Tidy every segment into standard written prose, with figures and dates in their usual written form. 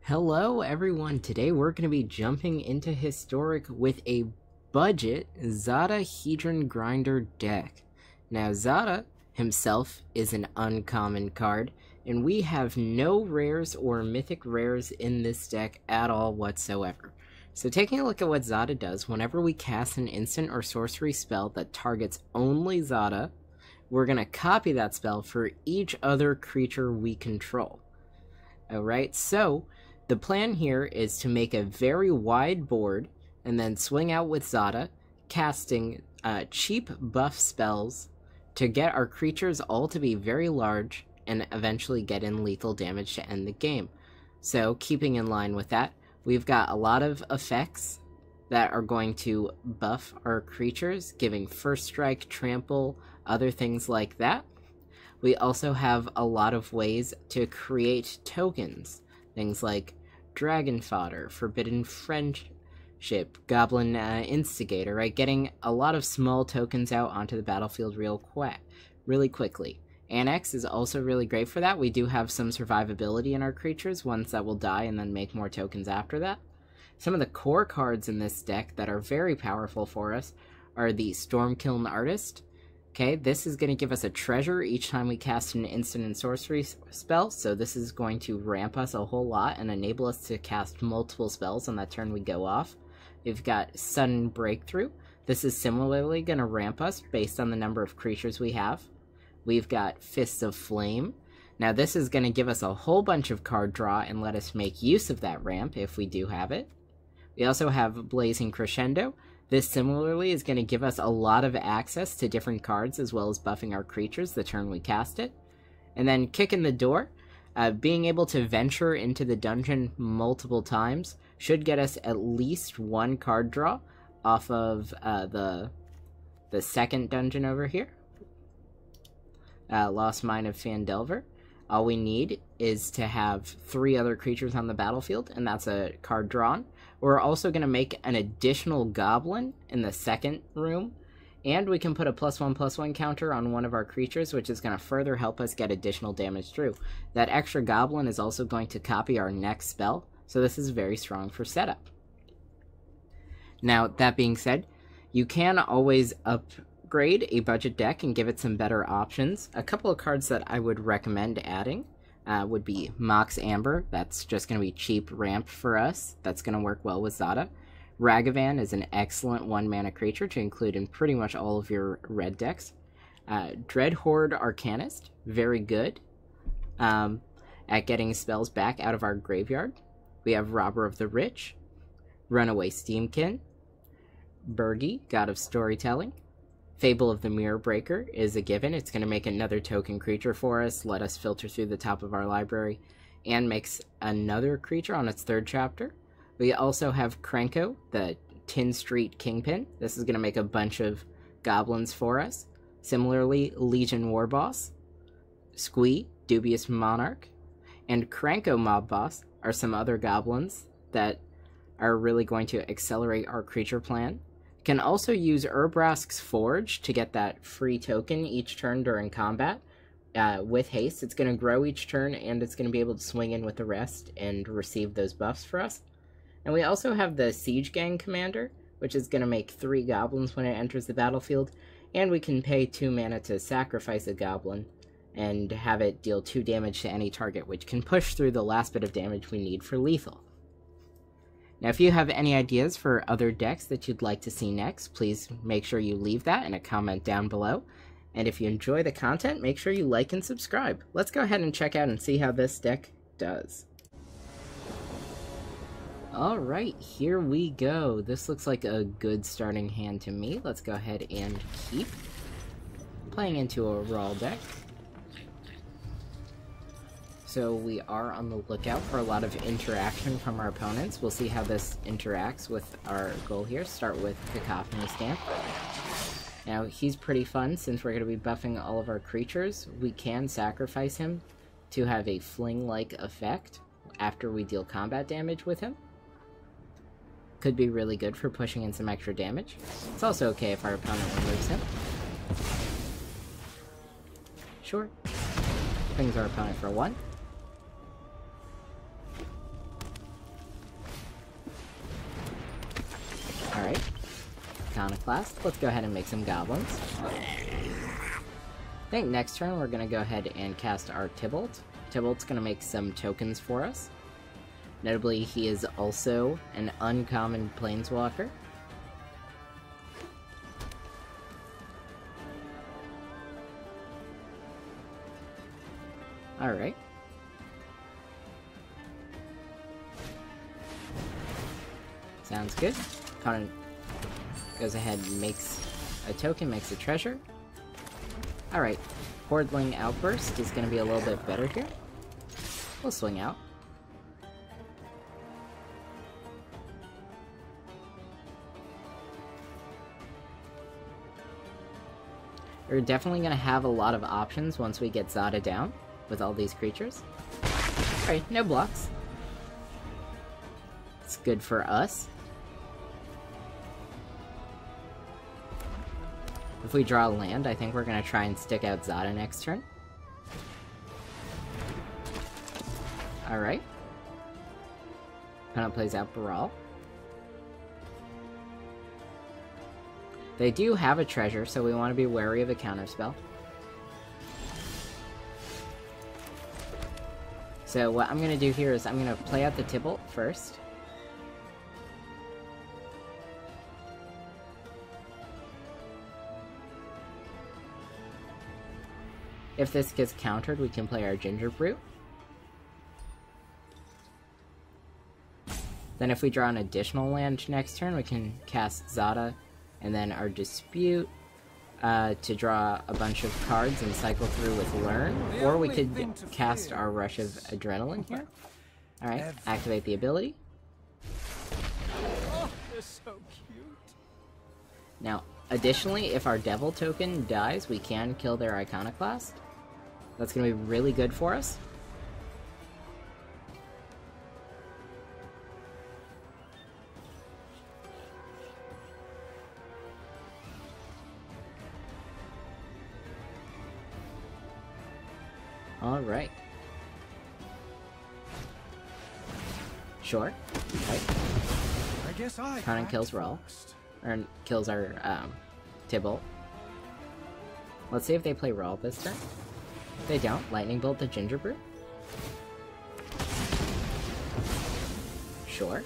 Hello everyone, today we're going to be jumping into Historic with a budget Zada Hedron Grinder deck. Now Zada himself is an uncommon card, and we have no rares or mythic rares in this deck at all whatsoever. So taking a look at what Zada does, whenever we cast an instant or sorcery spell that targets only Zada, we're going to copy that spell for each other creature we control. Alright, so the plan here is to make a very wide board and then swing out with Zada, casting cheap buff spells to get our creatures all to be very large and eventually get in lethal damage to end the game. So keeping in line with that, we've got a lot of effects that are going to buff our creatures, giving first strike, trample, other things like that. We also have a lot of ways to create tokens, things like Dragon Fodder, Forbidden Friendship, Goblin Instigator, right? Getting a lot of small tokens out onto the battlefield really quickly. Annex is also really great for that. We do have some survivability in our creatures, ones that will die and then make more tokens after that. Some of the core cards in this deck that are very powerful for us are the Stormkiln Artist. Okay, this is going to give us a treasure each time we cast an instant and sorcery spell, so this is going to ramp us a whole lot and enable us to cast multiple spells on that turn we go off. We've got Sudden Breakthrough. This is similarly going to ramp us based on the number of creatures we have. We've got Fists of Flame. Now this is going to give us a whole bunch of card draw and let us make use of that ramp if we do have it. We also have Blazing Crescendo. This similarly is going to give us a lot of access to different cards as well as buffing our creatures the turn we cast it. And then Kick in the Door, being able to venture into the dungeon multiple times should get us at least one card draw off of the second dungeon over here. Lost Mine of Phandelver. All we need is to have 3 other creatures on the battlefield, and that's a card drawn. We're also going to make an additional goblin in the second room, and we can put a +1/+1 counter on one of our creatures, which is going to further help us get additional damage through. That extra goblin is also going to copy our next spell, so this is very strong for setup. Now, that being said, you can always upgrade a budget deck and give it some better options. A couple of cards that I would recommend adding would be Mox Amber. That's just going to be cheap ramp for us. That's going to work well with Zada. Ragavan is an excellent 1-mana creature to include in pretty much all of your red decks. Dreadhorde Arcanist, very good at getting spells back out of our graveyard. We have Robber of the Rich, Runaway Steamkin, Birgi, God of Storytelling. Fable of the Mirror Breaker is a given. It's going to make another token creature for us, let us filter through the top of our library, and makes another creature on its 3rd chapter. We also have Krenko, the Tin Street Kingpin. This is going to make a bunch of goblins for us. Similarly, Legion Warboss, Squee, Dubious Monarch, and Krenko Mob Boss are some other goblins that are really going to accelerate our creature plan. Can also use Urbrask's Forge to get that free token each turn during combat. With haste, it's going to grow each turn, and it's going to be able to swing in with the rest and receive those buffs for us. And we also have the Siege Gang Commander, which is going to make 3 goblins when it enters the battlefield, and we can pay 2 mana to sacrifice a goblin and have it deal 2 damage to any target, which can push through the last bit of damage we need for lethal. Now, if you have any ideas for other decks that you'd like to see next, please make sure you leave that in a comment down below. And if you enjoy the content, make sure you like and subscribe. Let's go ahead and check out and see how this deck does. Alright, here we go. This looks like a good starting hand to me. Let's go ahead and keep playing into a Brawl deck. So we are on the lookout for a lot of interaction from our opponents. We'll see how this interacts with our goal here. Start with Cacophony Stamp. Now, he's pretty fun since we're going to be buffing all of our creatures. We can sacrifice him to have a fling-like effect after we deal combat damage with him. Could be really good for pushing in some extra damage. It's also okay if our opponent removes him. Sure. Brings our opponent for 1. Iconoclast. Let's go ahead and make some goblins. I think next turn we're going to go ahead and cast our Tybalt. Tybalt's going to make some tokens for us. Notably, he is also an uncommon planeswalker. Alright. Sounds good. Opponent goes ahead and makes a token, makes a treasure. Alright. Hordling Outburst is going to be a little bit better here. We'll swing out. We're definitely going to have a lot of options once we get Zada down with all these creatures. Alright, no blocks. It's good for us. If we draw land, I think we're going to try and stick out Zada next turn. Alright. Opponent plays out Brawl. They do have a treasure, so we want to be wary of a counterspell. So what I'm going to do here is I'm going to play out the Tybalt first. If this gets countered, we can play our Ginger Brute. Then if we draw an additional land next turn, we can cast Zada, and then our Dispute to draw a bunch of cards and cycle through with Learn. Or we could cast our Rush of Adrenaline here. Alright, activate the ability. Oh, they're so cute. Now, additionally, if our Devil token dies, we can kill their Iconoclast. That's going to be really good for us. Alright. Sure. Right. I guess Conan kills Brawl. Or kills our Tybalt. Let's see if they play Brawl this turn. If they don't, Lightning Bolt the Ginger Brew. Sure.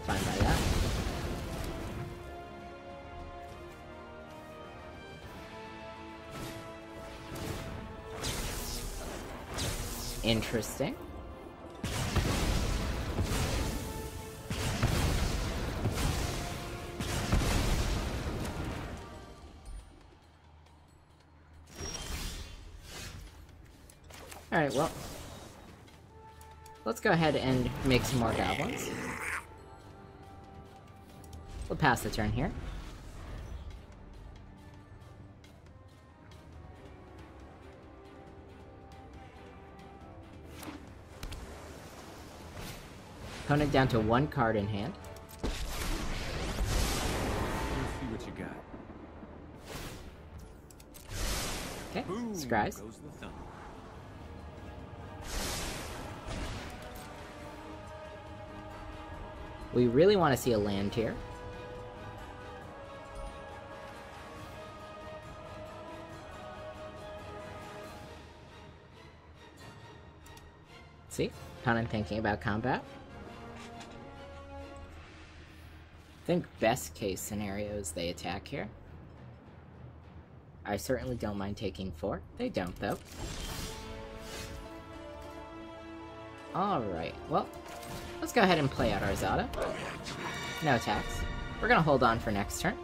Fine by that. Interesting. Alright, well, let's go ahead and make some more goblins. We'll pass the turn here. Opponent down to one card in hand. Let's see what you got. Okay, Boom, Scries. goes the thumb. We really want to see a land here. See? Opponent thinking about combat. I think best case scenario is they attack here. I certainly don't mind taking 4. They don't, though. Alright, well, let's go ahead and play out our Zada. No attacks. We're gonna hold on for next turn.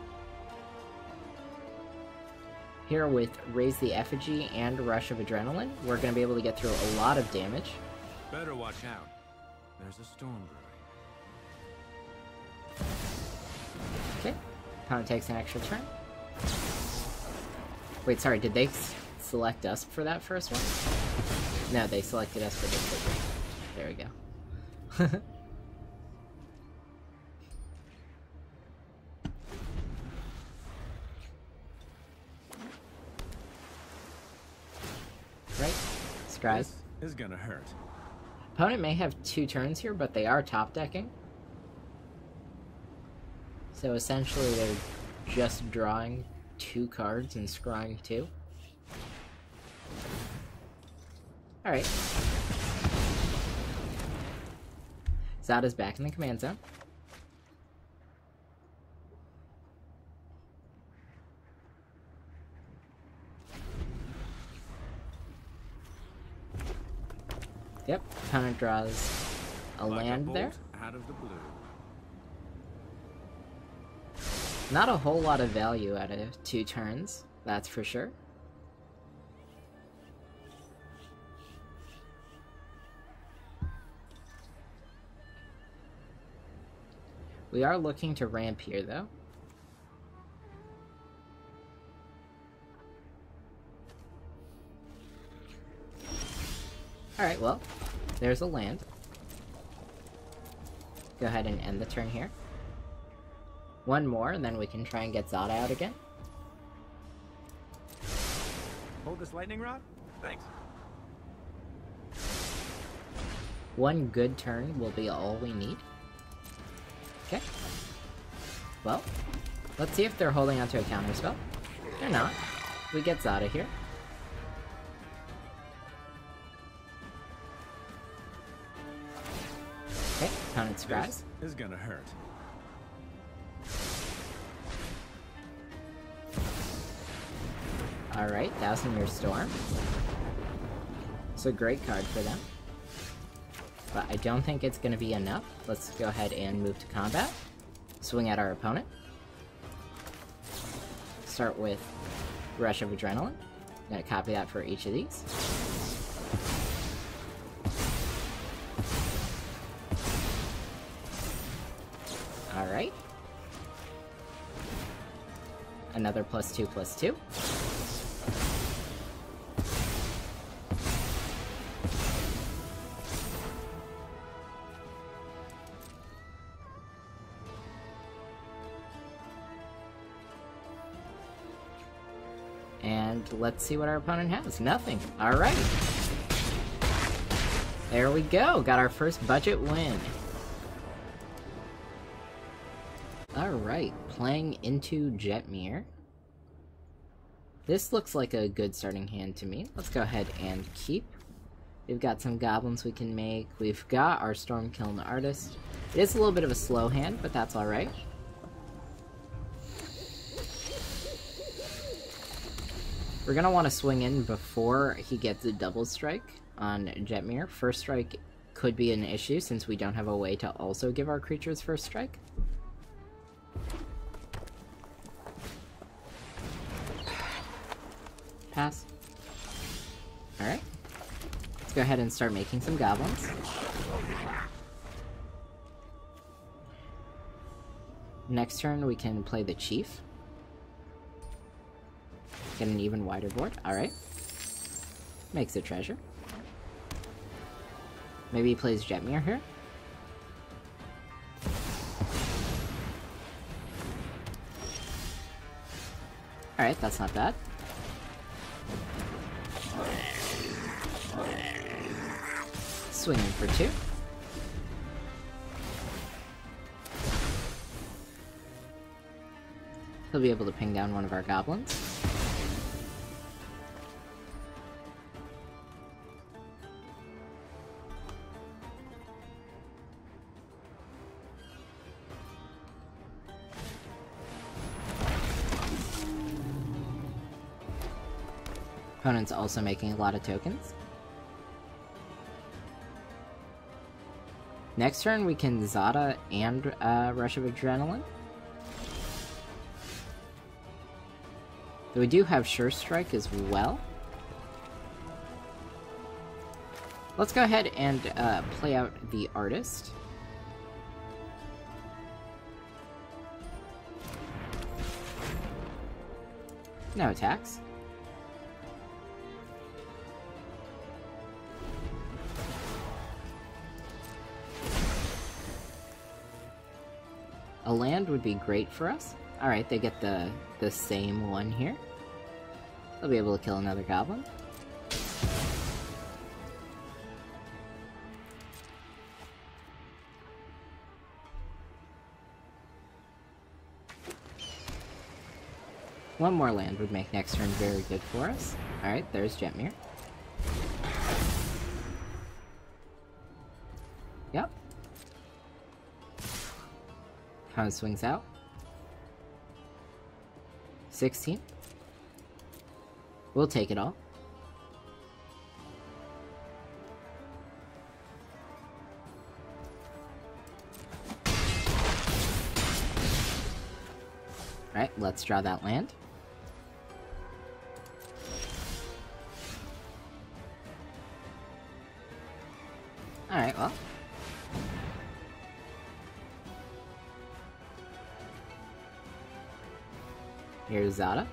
Here with Raise the Effigy and Rush of Adrenaline, we're gonna be able to get through a lot of damage. Better watch out. There's a storm brewing. Okay, opponent takes an extra turn. Wait, sorry, did they select us for that first one? No, they selected us for this one. There we go. Right, Scries. This is gonna hurt. Opponent may have 2 turns here, but they are top decking. So essentially they're just drawing 2 cards and scrying 2. Alright. Zada's back in the command zone. Yep, opponent draws a land there. Out of the blue. Not a whole lot of value out of 2 turns, that's for sure. We are looking to ramp here, though. Alright, well, there's a land. Go ahead and end the turn here. 1 more, and then we can try and get Zada out again. Hold this lightning rod? Thanks. 1 good turn will be all we need. Okay. Well, let's see if they're holding onto a counterspell. They're not. We get Zada here. Okay, opponent scries. This is gonna hurt. Alright, 1,000-Year Storm. It's a great card for them. But I don't think it's going to be enough. Let's go ahead and move to combat. Swing at our opponent. Start with Rush of Adrenaline. I'm going to copy that for each of these. Alright. Another +2/+2. And let's see what our opponent has. Nothing. Alright. There we go. Got our first budget win. Alright. Playing into Jetmir. This looks like a good starting hand to me. Let's go ahead and keep. We've got some goblins we can make. We've got our Stormkiln Artist. It is a little bit of a slow hand, but that's alright. We're gonna want to swing in before he gets a double strike on Jetmir. First strike could be an issue since we don't have a way to also give our creatures first strike. Pass. Alright. Let's go ahead and start making some goblins. Next turn we can play the Chief. Get an even wider board. Alright. Makes a treasure. Maybe he plays Jetmir here. Alright, that's not bad. Swinging for 2. He'll be able to ping down one of our goblins. Opponent's also making a lot of tokens. Next turn we can Zada and Rush of Adrenaline. Though we do have Sure Strike as well. Let's go ahead and play out the Artist. No attacks. A land would be great for us. Alright, they get the same one here. They'll be able to kill another goblin. One more land would make next turn very good for us. Alright, there's Jetmir. Yep. Hound swings out. 16. We'll take it all. Alright, let's draw that land. Alright, well. Here's Zada.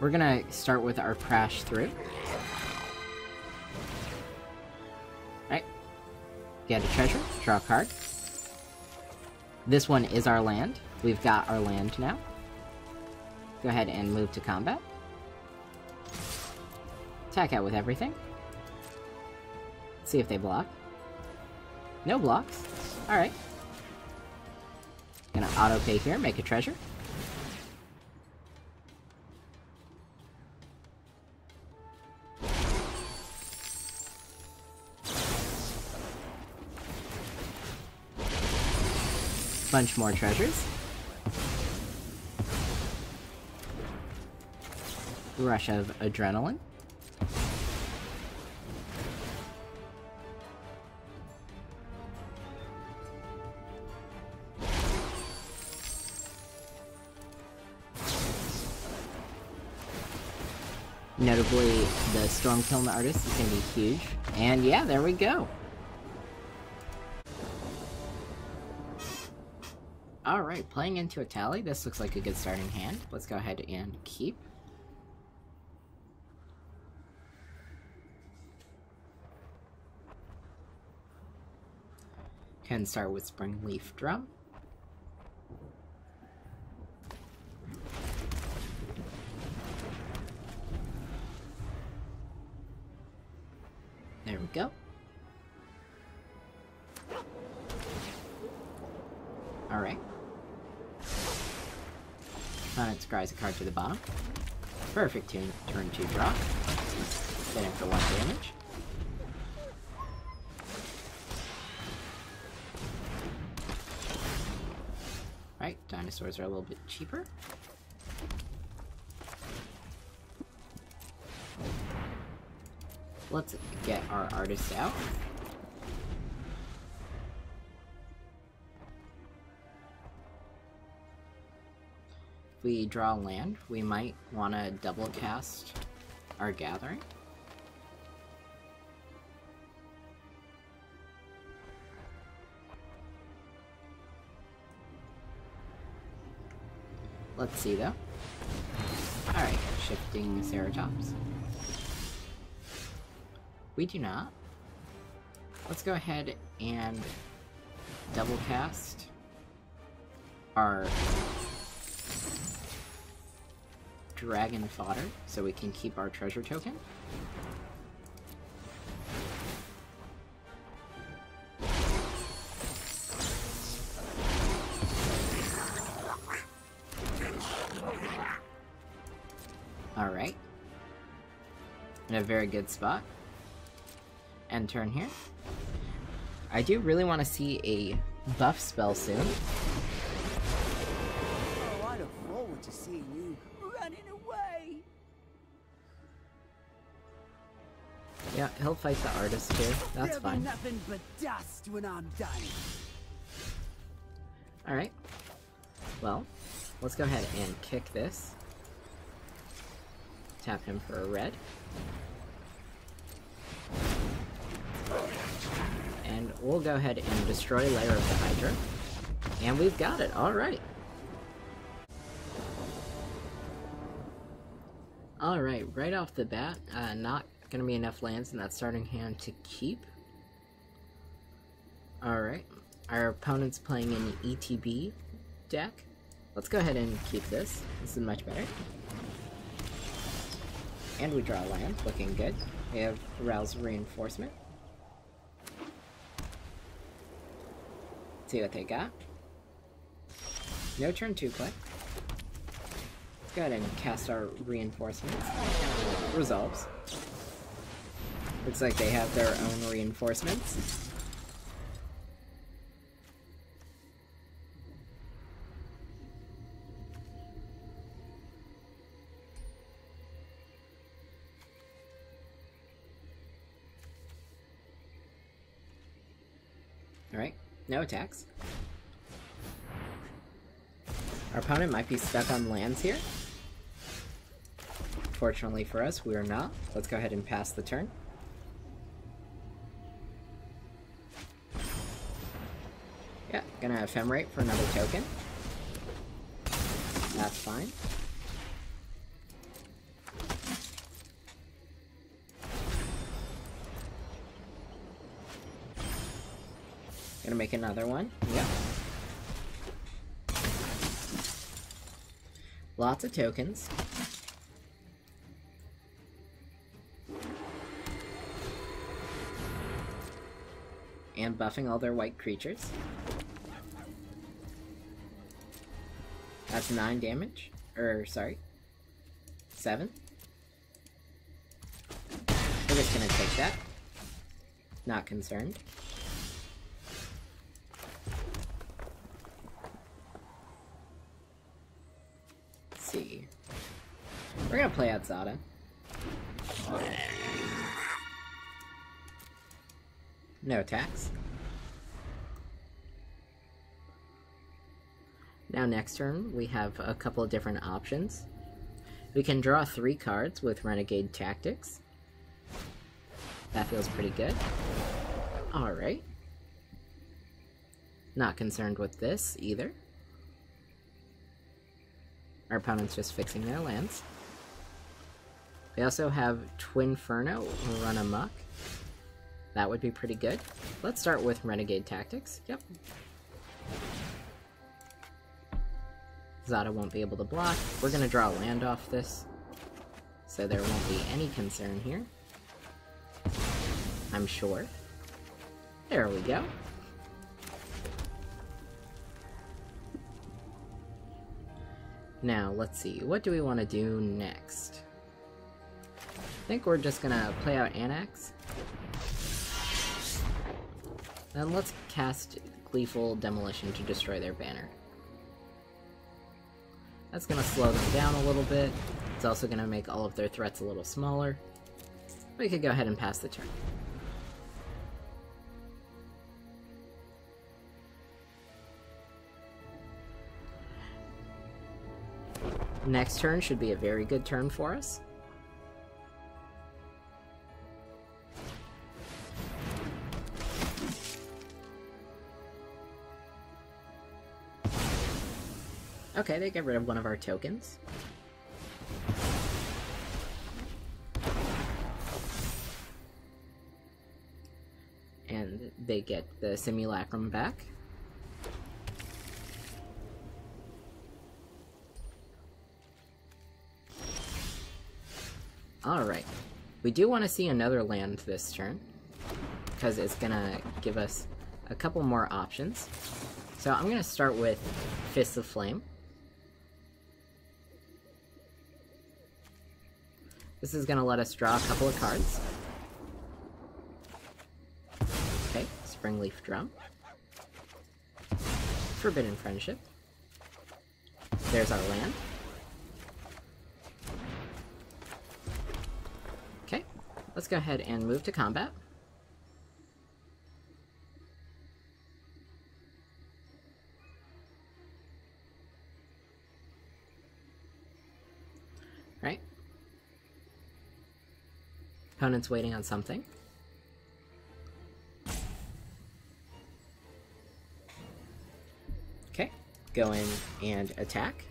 We're gonna start with our crash through. Alright. Get a treasure, draw a card. This one is our land. We've got our land now. Go ahead and move to combat. Attack out with everything. See if they block. No blocks. Alright. Gonna auto pay here, make a treasure. Bunch more treasures. Rush of adrenaline. Notably, the Storm Kiln Artist is going to be huge. And yeah, there we go. Alright, playing into a tally. This looks like a good starting hand. Let's go ahead and keep. Can start with Springleaf Drum. There we go. Alright. Opponent scries a card to the bottom. Perfect turn 2 draw. Get in for 1 damage. Right, dinosaurs are a little bit cheaper. Let's get our artist out. If we draw land, we might want to double cast our gathering. Let's see though. Alright, shifting Ceratops. We do not. Let's go ahead and double cast our Dragon Fodder so we can keep our treasure token. Alright. In a very good spot. End turn here. I do really want to see a buff spell soon. Oh, I look forward to seeing you running away. Yeah, he'll fight the artist too. That's There'll fine. be nothing but dust when I'm done. Alright. Well, let's go ahead and kick this. Tap him for a red. And we'll go ahead and destroy Lair of the Hydra. And we've got it, alright. Alright, right off the bat, not gonna be enough lands in that starting hand to keep. Alright, our opponent's playing an ETB deck. Let's go ahead and keep this. This is much better. And we draw land, looking good. We have Raoul's Reinforcement. See what they got. No turn 2 click. Let's go ahead and cast our reinforcements. Resolves. Looks like they have their own reinforcements. Alright, no attacks. Our opponent might be stuck on lands here. Fortunately for us, we are not. Let's go ahead and pass the turn. Yeah, gonna ephemerate for another token. That's fine. Gonna make another one. Yep. Lots of tokens. And buffing all their white creatures. That's 9 damage. Sorry. 7. We're just gonna take that. Not concerned. Let's see. We're gonna play out Zada. No attacks. Now next turn, we have a couple of different options. We can draw 3 cards with Renegade Tactics. That feels pretty good. Alright. Not concerned with this either. Our opponent's just fixing their lands. We also have Twinferno run amok. That would be pretty good. Let's start with Renegade Tactics. Yep. Zada won't be able to block. We're gonna draw a land off this, so there won't be any concern here. I'm sure. There we go. Now, let's see. What do we want to do next? I think we're just gonna play out Anax. Then let's cast Gleeful Demolition to destroy their banner. That's gonna slow them down a little bit. It's also gonna make all of their threats a little smaller. We could go ahead and pass the turn. Next turn should be a very good turn for us. Okay, they get rid of one of our tokens. And they get the Simulacrum back. Alright. We do want to see another land this turn, because it's gonna give us a couple more options. So I'm gonna start with Fists of Flame. This is gonna let us draw a couple of cards. Okay, Springleaf Drum. Forbidden Friendship. There's our land. Okay, let's go ahead and move to combat. Right. Opponent's waiting on something. Okay, go in and attack.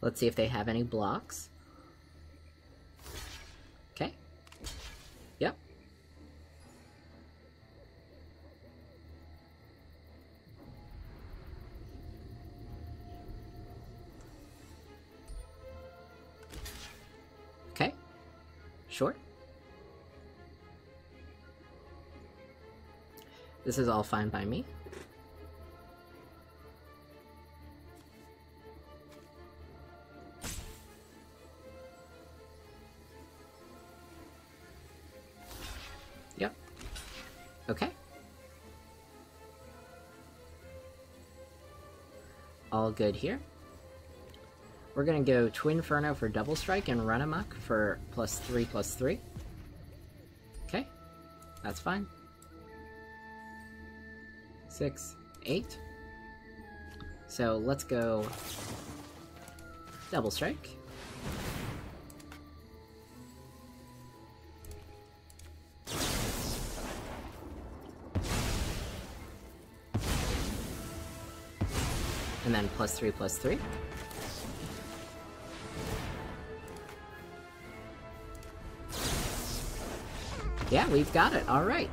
Let's see if they have any blocks. Okay. Yep. Okay. Sure. This is all fine by me. Yep. Okay. All good here. We're gonna go Twinferno for double strike and run amok for +3/+3. Okay, that's fine. 6, 8. So let's go double strike. And then +3/+3. Yeah, we've got it. Alright.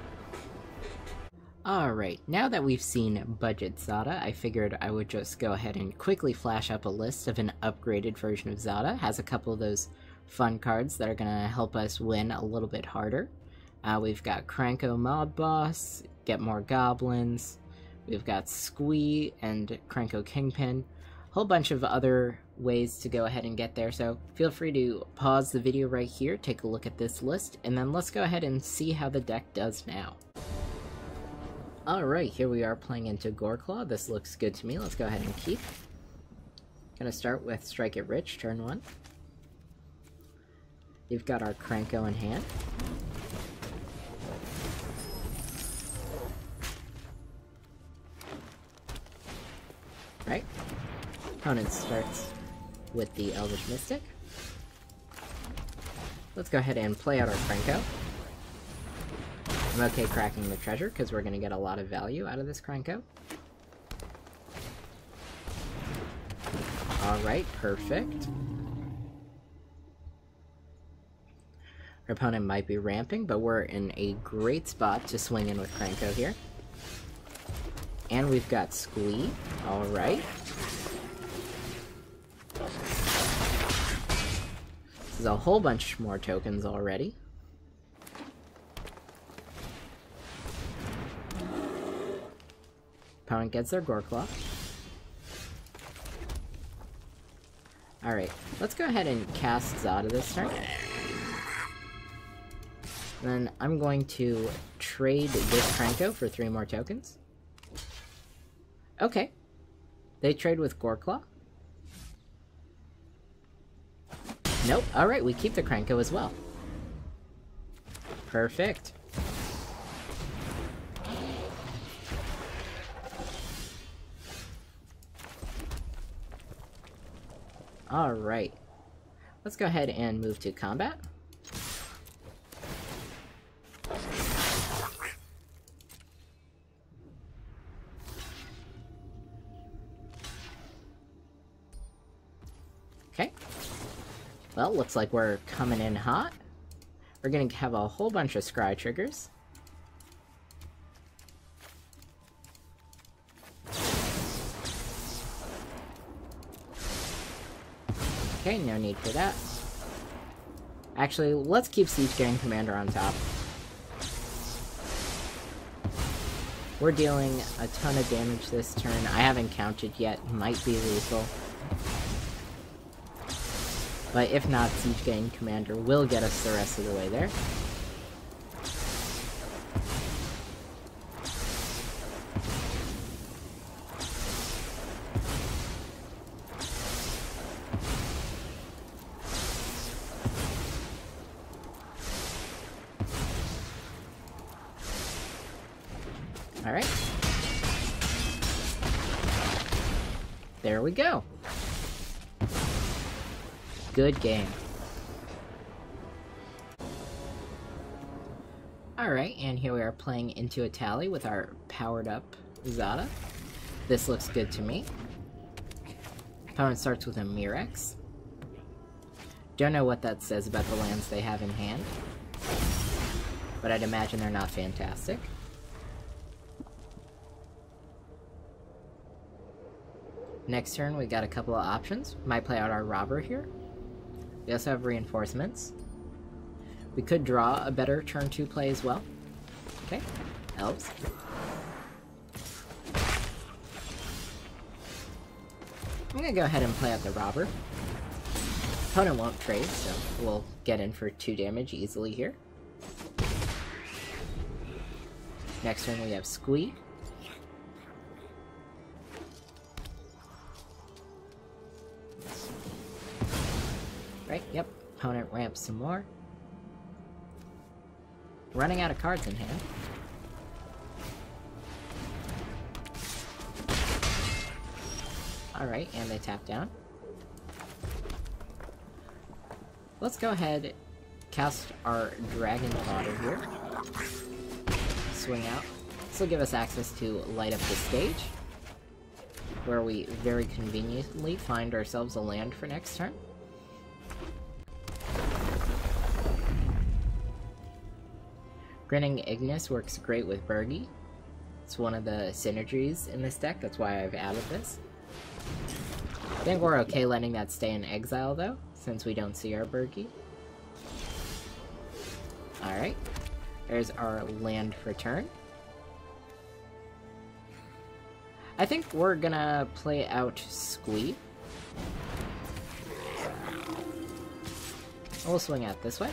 Alright, now that we've seen Budget Zada, I figured I would just go ahead and quickly flash up a list of an upgraded version of Zada. Has a couple of those fun cards that are gonna help us win a little bit harder. We've got Cranko Mob Boss, get more goblins. We've got Squee and Cranko Kingpin. A whole bunch of other ways to go ahead and get there, so feel free to pause the video right here, take a look at this list, and then let's go ahead and see how the deck does now. Alright, here we are playing into Goreclaw. This looks good to me. Let's go ahead and keep. Gonna start with Strike It Rich, turn 1. You've got our Cranko in hand. Right. Opponent starts with the Elvish Mystic. Let's go ahead and play out our Cranko. I'm okay cracking the treasure, because we're going to get a lot of value out of this Cranko. Alright, perfect. Our opponent might be ramping, but we're in a great spot to swing in with Cranko here. And we've got Squee. Alright. This is a whole bunch more tokens already. Opponent gets their Goreclaw. Alright, let's go ahead and cast Zada this turn. Then I'm going to trade this Cranko for 3 more tokens. Okay. They trade with Goreclaw. Nope. Alright, we keep the Cranko as well. Perfect. Alright. Let's go ahead and move to combat. Okay. Well, looks like we're coming in hot. We're gonna have a whole bunch of scry triggers. Okay, no need for that. Actually, let's keep Siege Gang Commander on top. We're dealing a ton of damage this turn. I haven't counted yet. Might be lethal. But if not, Siege Gang Commander will get us the rest of the way there. Alright. There we go. Good game. Alright, and here we are playing into a tally with our powered up Zada. This looks good to me. Opponent starts with a Mirex. Don't know what that says about the lands they have in hand, but I'd imagine they're not fantastic. Next turn, we got a couple of options. Might play out our Robber here. We also have Reinforcements. We could draw a better turn 2 play as well. Okay, Elves. I'm gonna go ahead and play out the Robber. Opponent won't trade, so we'll get in for 2 damage easily here. Next turn we have Squee. Right, yep. Opponent ramps some more. Running out of cards in hand. Alright, and they tap down. Let's go ahead, cast our Dragon Fodder here. Swing out. This will give us access to light up the stage, where we very conveniently find ourselves a land for next turn. Grinning Ignis works great with Bergie. It's one of the synergies in this deck, that's why I've added this. I think we're okay letting that stay in exile though, since we don't see our Bergie. Alright, there's our land for turn. I think we're gonna play out Squee. We'll swing out this way.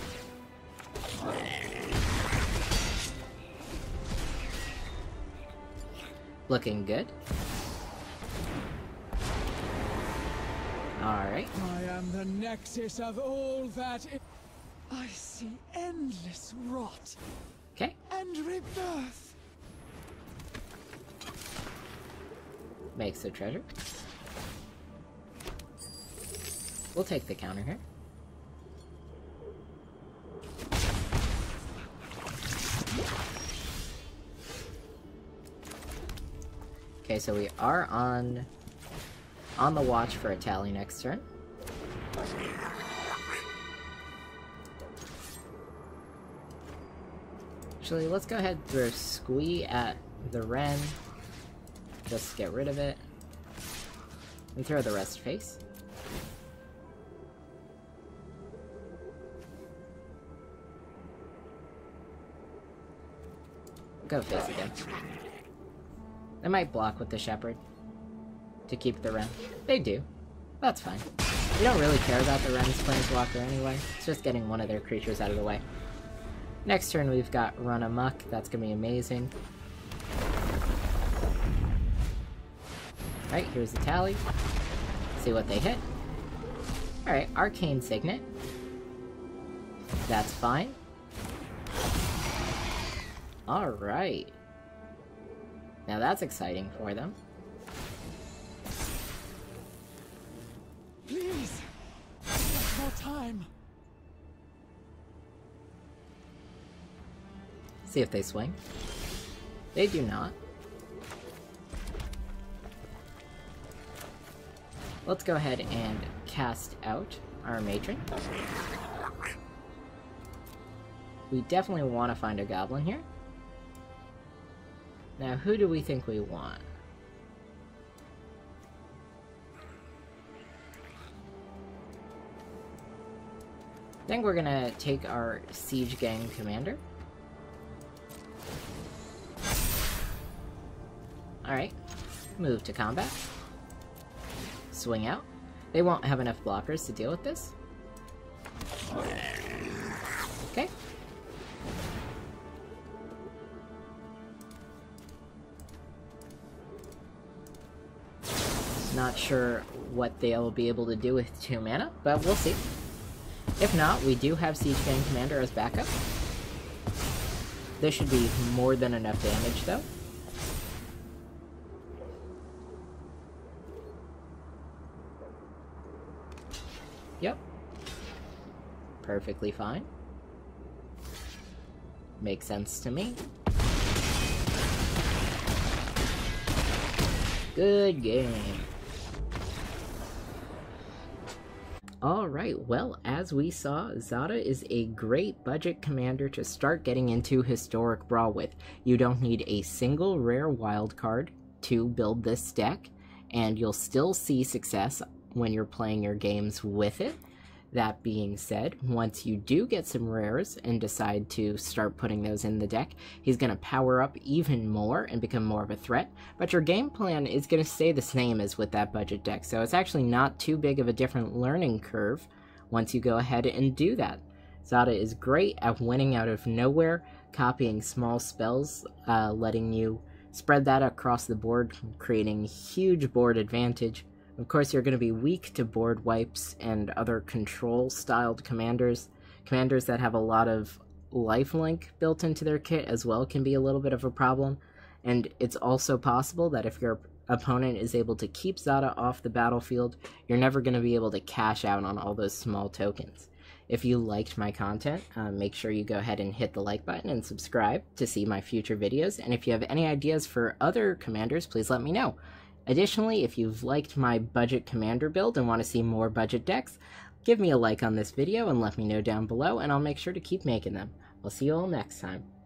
Looking good. Alright. I am the nexus of all that I see endless rot. Okay. And rebirth. Makes a treasure. We'll take the counter here. Okay, so we are on the watch for a tally next turn. Actually, let's go ahead and throw Squee at the Wren. Just get rid of it. And throw the rest face. Go face again. They might block with the Shepherd to keep the Wren. They do. That's fine. We don't really care about the Wren's Planeswalker anyway. It's just getting one of their creatures out of the way. Next turn we've got Run Amok. That's gonna be amazing. Right, here's the tally. See what they hit. Alright, Arcane Signet. That's fine. Alright. Now that's exciting for them. Please, just more time. See if they swing. They do not. Let's go ahead and cast out our Matron. We definitely want to find a Goblin here. Now, who do we think we want? I think we're gonna take our Siege Gang Commander. Alright, move to combat. Swing out. They won't have enough blockers to deal with this. Okay. Not sure what they'll be able to do with 2 mana, but we'll see. If not, we do have Siege Gang Commander as backup. This should be more than enough damage, though. Yep. Perfectly fine. Makes sense to me. Good game. Alright, well, as we saw, Zada is a great budget commander to start getting into Historic Brawl with. You don't need a single rare wildcard to build this deck, and you'll still see success when you're playing your games with it. That being said, once you do get some rares and decide to start putting those in the deck, he's going to power up even more and become more of a threat, but your game plan is going to stay the same as with that budget deck, so it's actually not too big of a different learning curve once you go ahead and do that. Zada is great at winning out of nowhere, copying small spells, letting you spread that across the board, creating huge board advantage. Of course, you're going to be weak to board wipes and other control-styled commanders. Commanders that have a lot of lifelink built into their kit as well can be a little bit of a problem. And it's also possible that if your opponent is able to keep Zada off the battlefield, you're never going to be able to cash out on all those small tokens. If you liked my content, make sure you go ahead and hit the like button and subscribe to see my future videos. And if you have any ideas for other commanders, please let me know. Additionally, if you've liked my budget commander build and want to see more budget decks, give me a like on this video and let me know down below, and I'll make sure to keep making them. I'll see you all next time.